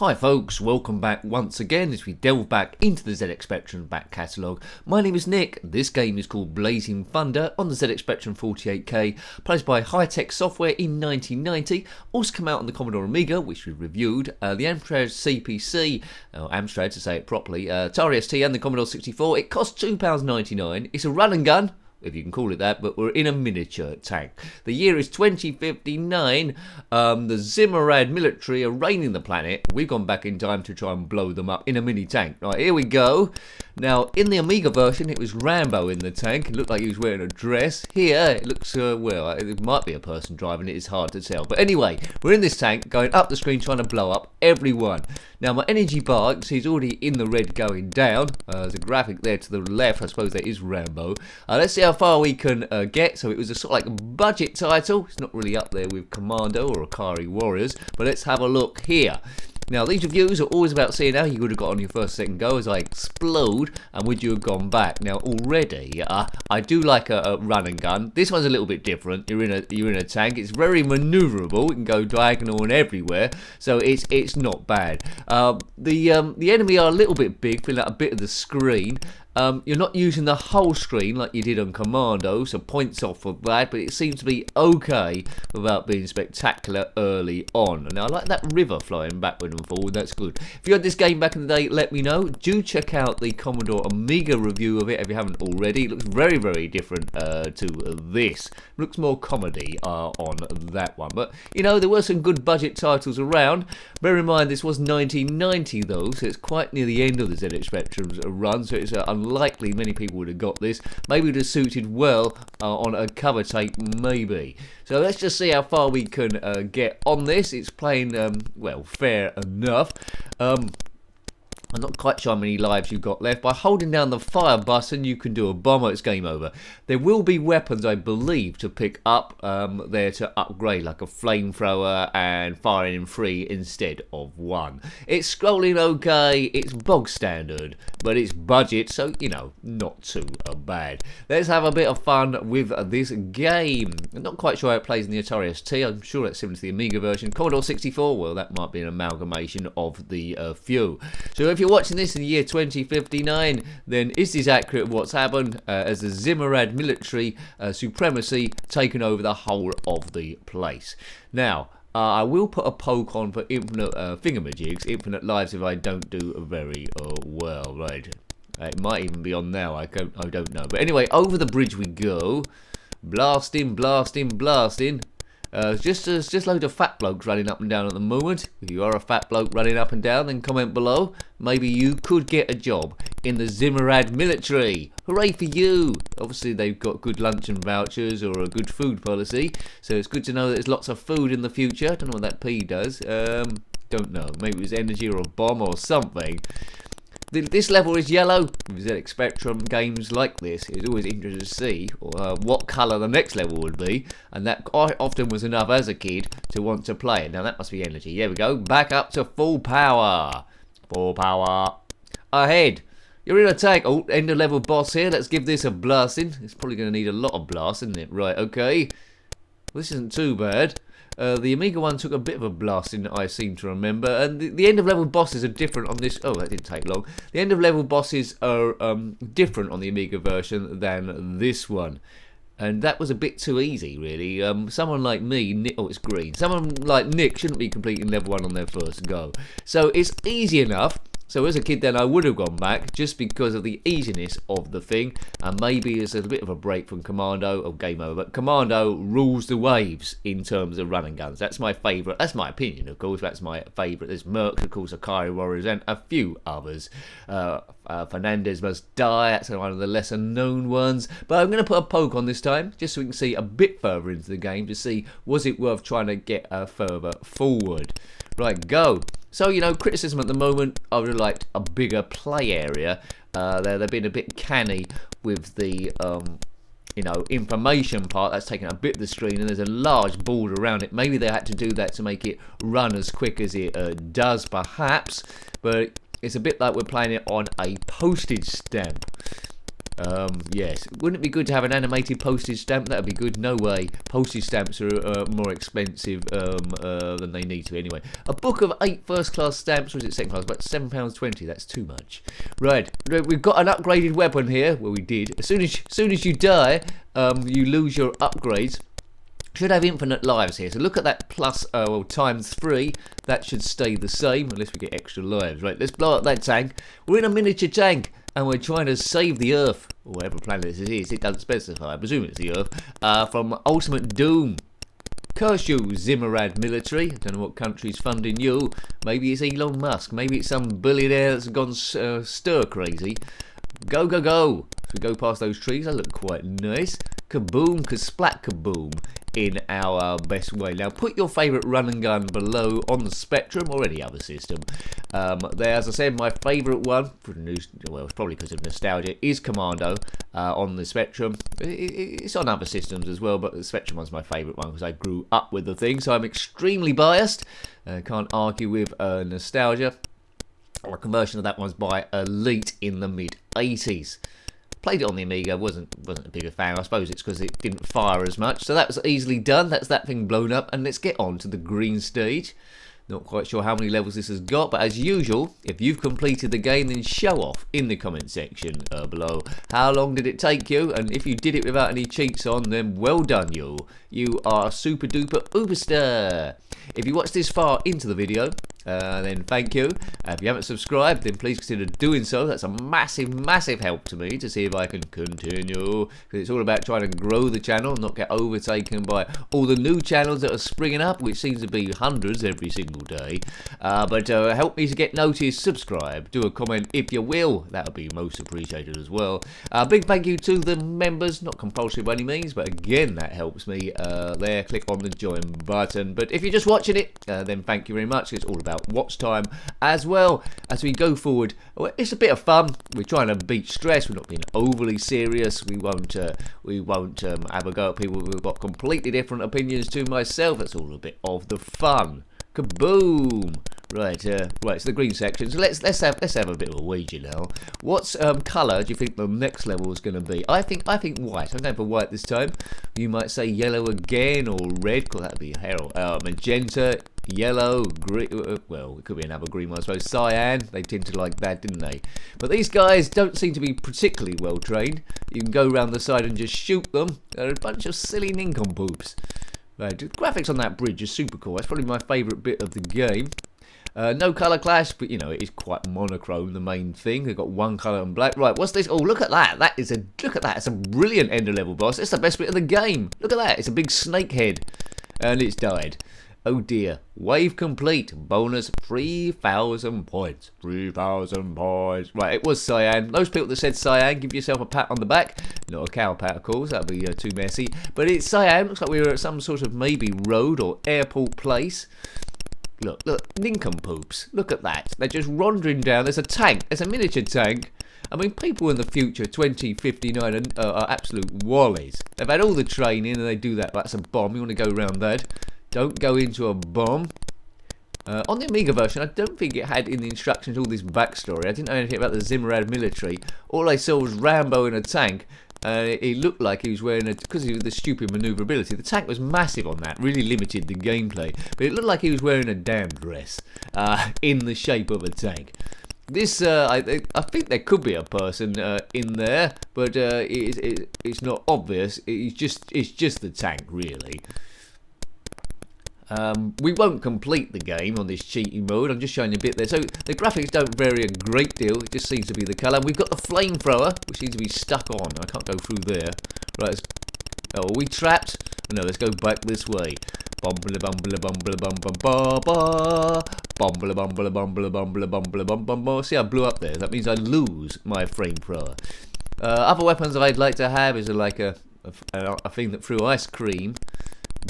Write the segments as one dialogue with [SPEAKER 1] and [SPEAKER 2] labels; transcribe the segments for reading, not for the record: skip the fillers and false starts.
[SPEAKER 1] Hi folks, welcome back once again as we delve back into the ZX Spectrum back catalogue. My name is Nick. This game is called Blazing Thunder on the ZX Spectrum 48K, placed by High-Tech Software in 1990. Also come out on the Commodore Amiga, which we reviewed, the Amstrad CPC, or Amstrad to say it properly, Atari ST and the Commodore 64. It costs £2.99. It's a run and gun, if you can call it that, but we're in a miniature tank. The year is 2059. The Zimmerad Military are reigning the planet. We've gone back in time to try and blow them up in a mini tank. Right, here we go. Now, in the Amiga version, it was Rambo in the tank. It looked like he was wearing a dress. Here, it looks, well, it might be a person driving it. It's hard to tell. But anyway, we're in this tank, going up the screen, trying to blow up everyone. Now, my energy bar, he's already in the red going down. There's a graphic there to the left. I suppose that is Rambo. Let's see how far we can get. So it was a sort of like budget title. It's not really up there with Commando or Akari Warriors. But let's have a look here. Now, these reviews are always about seeing how you would have got on your first second go as I explode, and would you have gone back. Now, already, I do like a run and gun. This one's a little bit different. You're in a tank. It's very manoeuvrable. It can go diagonal and everywhere, so it's not bad. The enemy are a little bit big, filling out a bit of the screen. You're not using the whole screen like you did on Commando, so points off for that, but it seems to be okay without being spectacular early on. Now, I like that river flying backward and forward, that's good. If you had this game back in the day, let me know. Do check out the Commodore Amiga review of it if you haven't already. It looks very, very different to this. It looks more comedy on that one. But, you know, there were some good budget titles around. Bear in mind, this was 1990, though, so it's quite near the end of the ZX Spectrum's run, so it's unlikely many people would have got this. Maybe it would have suited well on a cover tape, maybe. So let's just see how far we can get on this. It's playing, well, fair enough. I'm not quite sure how many lives you've got left. By holding down the fire button, you can do a bomb or it's game over. There will be weapons, I believe, to pick up there to upgrade, like a flamethrower and firing in 3 instead of 1. It's scrolling okay, it's bog standard, but it's budget, so, you know, not too bad. Let's have a bit of fun with this game. I'm not quite sure how it plays in the Atari ST. I'm sure it's similar to the Amiga version. Commodore 64, well, that might be an amalgamation of the few. So if you're watching this in the year 2059, then is this accurate of what's happened as the Zimmerad Military supremacy taken over the whole of the place? Now, I will put a poke on for infinite thingamajigs, infinite lives if I don't do very well, right? It might even be on now, I don't know. But anyway, over the bridge we go. Blasting, blasting, blasting. Just loads of fat blokes running up and down at the moment. If you are a fat bloke running up and down, then comment below. Maybe you could get a job in the Zimmerad Military. Hooray for you! Obviously they've got good luncheon vouchers or a good food policy, so it's good to know that there's lots of food in the future. I don't know what that P does. Don't know. Maybe it was energy or a bomb or something. This level is yellow. With ZX Spectrum games like this, it's always interesting to see what colour the next level would be, and that quite often was enough as a kid to want to play it. Now that must be energy. There we go. Back up to full power. Full power. Ahead. You're in a tank. Oh, end of level boss here. Let's give this a blasting. It's probably going to need a lot of blast, isn't it? Right, okay. Well, this isn't too bad. The Amiga one took a bit of a blasting, I seem to remember, and the end of level bosses are different on this. Oh, that didn't take long. The end of level bosses are different on the Amiga version than this one, and that was a bit too easy, really. Someone like me, Nick, oh, it's green. Someone like Nick shouldn't be completing level 1 on their first go. So it's easy enough. So as a kid then I would have gone back just because of the easiness of the thing, and maybe it's a bit of a break from Commando or game over. But Commando rules the waves in terms of run and guns. That's my favourite. That's my opinion, of course. That's my favourite. There's Mercs, of course, Akari Warriors, and a few others. Fernandez Must Die. That's one of the lesser known ones. But I'm going to put a poke on this time just so we can see a bit further into the game to see was it worth trying to get further forward. Right, go. So, you know, criticism at the moment, I would have liked a bigger play area. They've been a bit canny with the, you know, information part. That's taken a bit of the screen, and there's a large board around it. Maybe they had to do that to make it run as quick as it does, perhaps. But it's a bit like we're playing it on a postage stamp. Yes. Wouldn't it be good to have an animated postage stamp? That would be good. No way. Postage stamps are more expensive than they need to anyway. A book of 8 first-class stamps, or is it second class? About £7.20. That's too much. Right. We've got an upgraded weapon here. Well, we did. As soon as you die, you lose your upgrades. Should have infinite lives here, so look at that plus, well, times 3, that should stay the same, unless we get extra lives. Right, let's blow up that tank. We're in a miniature tank, and we're trying to save the Earth, or whatever planet this is, it doesn't specify, I presume it's the Earth, from ultimate doom. Curse you, Zimmerad Military. I don't know what country's funding you. Maybe it's Elon Musk, maybe it's some billionaire that's gone stir crazy. Go, go, go. So we go past those trees, they look quite nice. Kaboom, kasplat, kaboom. In our best way. Now put your favourite run and gun below on the Spectrum or any other system. There, as I said, my favourite one, well, it's probably because of nostalgia, is Commando on the Spectrum. It's on other systems as well, but the Spectrum one's my favourite one because I grew up with the thing, so I'm extremely biased. Can't argue with nostalgia. A conversion of that one's by Elite in the mid-80s. Played it on the Amiga, wasn't a bigger fan. I suppose it's because it didn't fire as much. So that was easily done. That's that thing blown up. And let's get on to the green stage. Not quite sure how many levels this has got, but as usual, if you've completed the game, then show off in the comment section below. How long did it take you? And if you did it without any cheats on, then well done, you. You are a super duper uberstar. If you watched this far into the video, then thank you. If you haven't subscribed, then please consider doing so. That's a massive, massive help to me to see if I can continue. Because it's all about trying to grow the channel, not get overtaken by all the new channels that are springing up, which seems to be hundreds every single day. But help me to get noticed. Subscribe. Do a comment if you will. That would be most appreciated as well. Big thank you to the members. Not compulsory by any means, but again, that helps me there. Click on the join button. But if you're just watching it, then thank you very much. It's all about watch time as well. As we go forward, well, it's a bit of fun. We're trying to beat stress. We're not being overly serious. We won't have a go at people who've got completely different opinions to myself. That's all a bit of the fun. Kaboom! Right, right. So the green section. So let's have a bit of a wager now. What's colour do you think the next level is going to be? I think white. I'm going for white this time. You might say yellow again or red. Cause that'd be magenta, yellow, green. Well, it could be another green one, I suppose. Cyan. They tend to like that, didn't they? But these guys don't seem to be particularly well trained. You can go around the side and just shoot them. They're a bunch of silly nincompoops. Right, the graphics on that bridge is super cool. That's probably my favourite bit of the game. No colour clash, but you know, it is quite monochrome, the main thing. They've got one colour and black. Right, what's this? Oh, look at that. Look at that. It's a brilliant end of level boss. It's the best bit of the game. Look at that. It's a big snake head. And it's died. Oh dear. Wave complete. Bonus 3,000 points. 3,000 points. Right, it was cyan. Those people that said cyan, give yourself a pat on the back. Not a cow pat, of course. That would be too messy. But it's cyan. Looks like we were at some sort of maybe road or airport place. Look, nincompoops. Look at that. They're just wandering down. There's a tank. There's a miniature tank. I mean, people in the future, 2059, are absolute wallies. They've had all the training and they do that. That's a bomb. You want to go around that. Don't go into a bomb. On the Amiga version, I don't think it had in the instructions all this backstory. I didn't know anything about the Zimmerad Military. All I saw was Rambo in a tank. It looked like he was wearing because of the stupid manoeuvrability. The tank was massive on that, really limited the gameplay. But it looked like he was wearing a damn dress in the shape of a tank. This, I think there could be a person in there, but it's not obvious. It's just the tank, really. We won't complete the game on this cheating mode. I'm just showing you a bit there. So the graphics don't vary a great deal. It just seems to be the colour. We've got the flamethrower, which seems to be stuck on. I can't go through there. Right. Oh, are we trapped? No, let's go back this way. Bumble bumble bumble bumble bumble bumble bumble bumble bumble bumble bumble. See, I blew up there. That means I lose my flamethrower. Other weapons I'd like to have is like a thing that threw ice cream.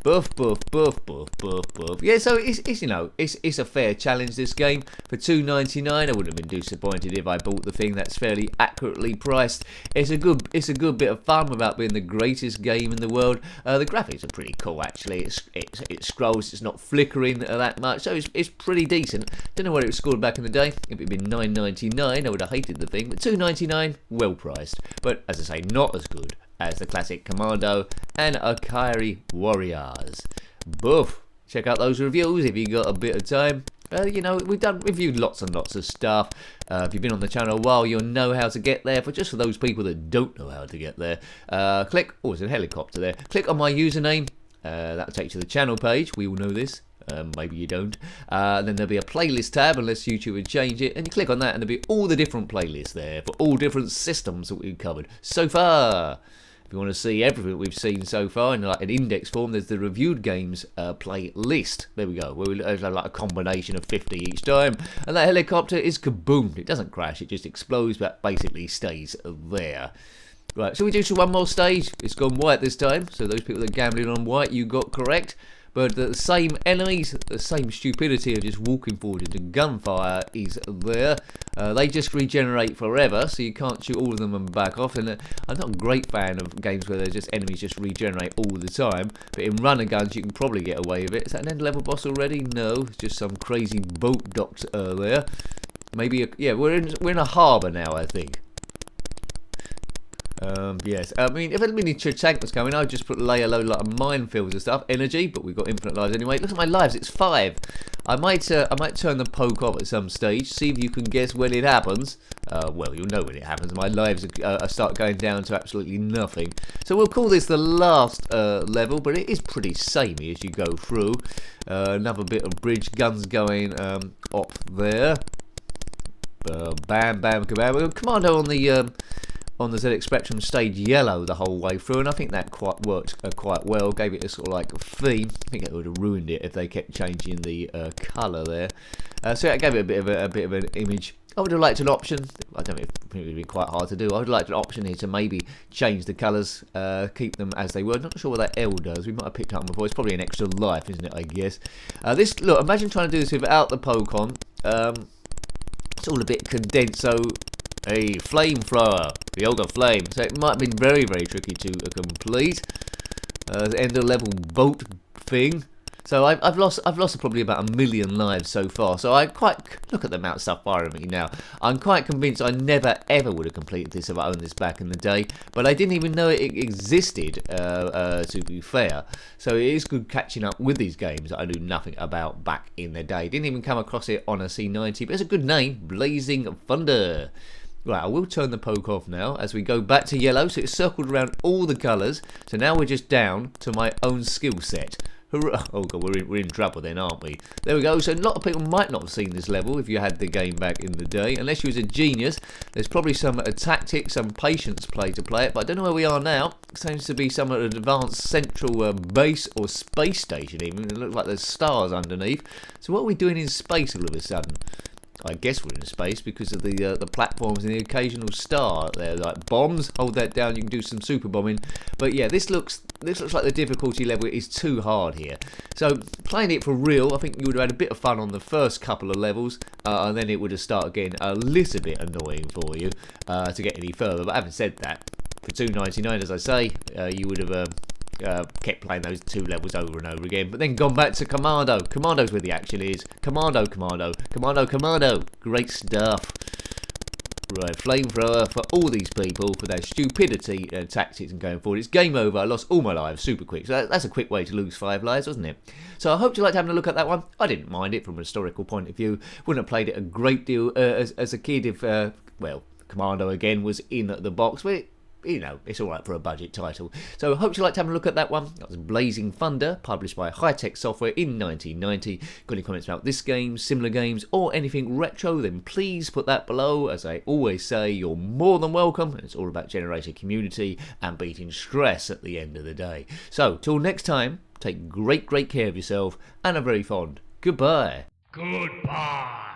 [SPEAKER 1] Buff, buff, buff, buff, buff, buff. Yeah, so it's you know, it's a fair challenge, this game. For $2.99, I wouldn't have been disappointed if I bought the thing. That's fairly accurately priced. It's a good bit of fun without being the greatest game in the world. The graphics are pretty cool, actually. It scrolls, it's not flickering that much, so it's pretty decent. Don't know where it was scored back in the day. If it had been $9.99, I would have hated the thing. But $2.99, well priced. But as I say, not as good as the classic Commando and Akari Warriors. Boof! Check out those reviews if you got a bit of time. You know, we've reviewed lots and lots of stuff. If you've been on the channel a while, you'll know how to get there. But just for those people that don't know how to get there, click. Oh, there's a helicopter there. Click on my username. That'll take you to the channel page. We all know this. Maybe you don't. Then there'll be a playlist tab, unless YouTube would change it, and you click on that and there'll be all the different playlists there for all different systems that we've covered so far. If you want to see everything we've seen so far in like an index form, there's the reviewed games playlist. There we go. There's like a combination of 50 each time, and that helicopter is kaboomed. It doesn't crash, it just explodes, but basically stays there. Right, shall we do one more stage? It's gone white this time, so those people that are gambling on white, you got correct. But the same enemies, the same stupidity of just walking forward into gunfire is there. They just regenerate forever, so you can't shoot all of them and back off. And I'm not a great fan of games where there's just enemies just regenerate all the time. But in runner guns, you can probably get away with it. Is that an end level boss already? No, it's just some crazy boat docked there. Maybe, yeah, we're in a harbour now, I think. Yes, I mean, if a miniature tank was coming, I'd just put lay a load of minefields and stuff, energy, but we've got infinite lives anyway. Look at my lives, it's 5. I might turn the poke off at some stage, see if you can guess when it happens. Well, you'll know when it happens. My lives start going down to absolutely nothing. So we'll call this the last level, but it is pretty samey as you go through. Another bit of bridge guns going up there. Bam, bam, kabam. Commando on the ZX Spectrum stayed yellow the whole way through, and I think that worked quite well. Gave it a sort of like a theme. I think it would have ruined it if they kept changing the colour there. So that gave it a bit of an image. I would have liked an option. I don't know if it would be quite hard to do. I would have liked an option here to maybe change the colours, keep them as they were. Not sure what that L does. We might have picked up on before. It's probably an extra life, isn't it? I guess. Look, imagine trying to do this without the poke on. It's all a bit condensed, so. A flamethrower, Yoga Flame. So it might have been very, very tricky to complete. The end of level boat thing. So I've lost probably about 1 million lives so far. So I look at the amount of stuff firing at me now. I'm quite convinced I never ever would have completed this if I owned this back in the day. But I didn't even know it existed. To be fair, so it is good catching up with these games that I knew nothing about back in the day. Didn't even come across it on a C90, but it's a good name, Blazing Thunder. Right, I will turn the poke off now as we go back to yellow, so it's circled around all the colours. So now we're just down to my own skill set. Hooray. Oh god, we're in trouble then, aren't we? There we go. So a lot of people might not have seen this level if you had the game back in the day. Unless you was a genius, there's probably some tactics, some patience play to play it. But I don't know where we are now. It seems to be some advanced central base or space station even. It looks like there's stars underneath. So what are we doing in space all of a sudden? I guess we're in space because of the platforms and the occasional star there, like bombs. Hold that down, you can do some super bombing. But yeah, this looks like the difficulty level is too hard here. So playing it for real, I think you would have had a bit of fun on the first couple of levels, and then it would have started getting a little bit annoying for you to get any further. But having said that, for $2.99, as I say, you would have kept playing those 2 levels over and over again, but then gone back to Commando. Commando's where the action is. Commando, Commando, Commando, Commando. Great stuff. Right, flamethrower for all these people for their stupidity tactics and going forward. It's game over. I lost all my lives super quick. So that's a quick way to lose 5 lives, wasn't it? So I hope you liked having a look at that one. I didn't mind it from a historical point of view. Wouldn't have played it a great deal as a kid if, well, Commando again was in the box, but you know, it's alright for a budget title. So I hope you liked having a look at that one. That was Blazing Thunder, published by High-Tech Software in 1990. Got any comments about this game, similar games, or anything retro, then please put that below. As I always say, you're more than welcome. It's all about generating community and beating stress at the end of the day. So, till next time, take great care of yourself, and a very fond goodbye.
[SPEAKER 2] Goodbye.